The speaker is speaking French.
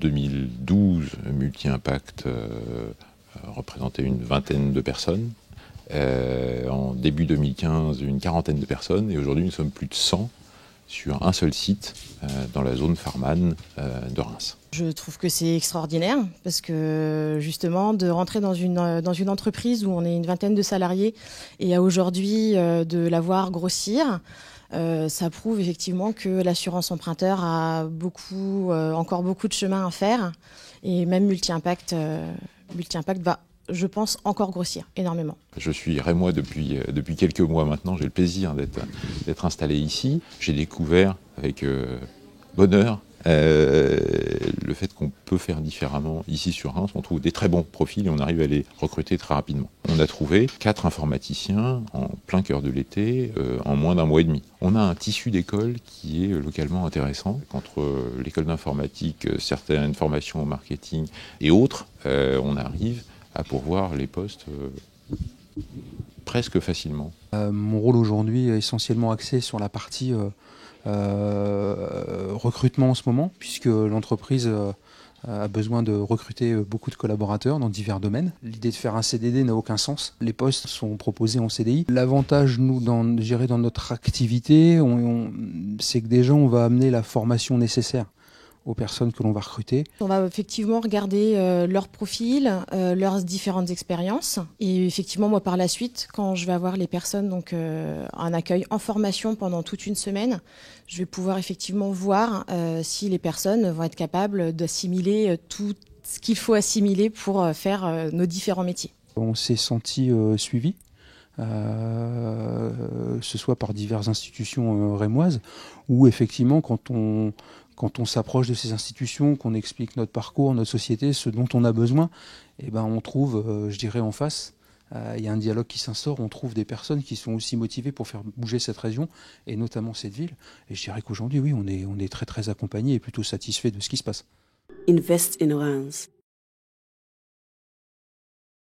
2012, Multi-Impact représentait une vingtaine de personnes. En début 2015, une quarantaine de personnes. Et aujourd'hui, nous sommes plus de 100 sur un seul site dans la zone Farman de Reims. Je trouve que c'est extraordinaire parce que justement de rentrer dans une entreprise où on est une vingtaine de salariés et à aujourd'hui de la voir grossir, ça prouve effectivement que l'assurance emprunteur a encore beaucoup de chemin à faire et même Multi-Impact va, je pense, encore grossir énormément. Je suis rémois depuis quelques mois maintenant, j'ai le plaisir d'être installé ici. J'ai découvert avec bonheur le fait qu'on peut faire différemment ici sur Reims. On trouve des très bons profils et on arrive à les recruter très rapidement. On a trouvé 4 informaticiens en plein cœur de l'été en moins d'un mois et demi. On a un tissu d'école qui est localement intéressant. Entre l'école d'informatique, certaines formations au marketing et autres, on arrive à pourvoir les postes presque facilement. Mon rôle aujourd'hui est essentiellement axé sur la partie recrutement en ce moment, puisque l'entreprise a besoin de recruter beaucoup de collaborateurs dans divers domaines. L'idée de faire un CDD n'a aucun sens. Les postes sont proposés en CDI. L'avantage, nous, dans notre activité, c'est que déjà, on va amener la formation nécessaire aux personnes que l'on va recruter. On va effectivement regarder leur profil, leurs différentes expériences. Et effectivement, moi, par la suite, quand je vais avoir les personnes, donc un accueil en formation pendant toute une semaine, je vais pouvoir effectivement voir si les personnes vont être capables d'assimiler tout ce qu'il faut assimiler pour faire nos différents métiers. On s'est senti suivi. Ce soit par diverses institutions rémoises, ou effectivement quand on s'approche de ces institutions, qu'on explique notre parcours, notre société, ce dont on a besoin, et ben on trouve, je dirais en face, il y a un dialogue qui s'instaure, on trouve des personnes qui sont aussi motivées pour faire bouger cette région, et notamment cette ville. Et je dirais qu'aujourd'hui, oui, on est très très accompagnés et plutôt satisfaits de ce qui se passe. Invest in Reims.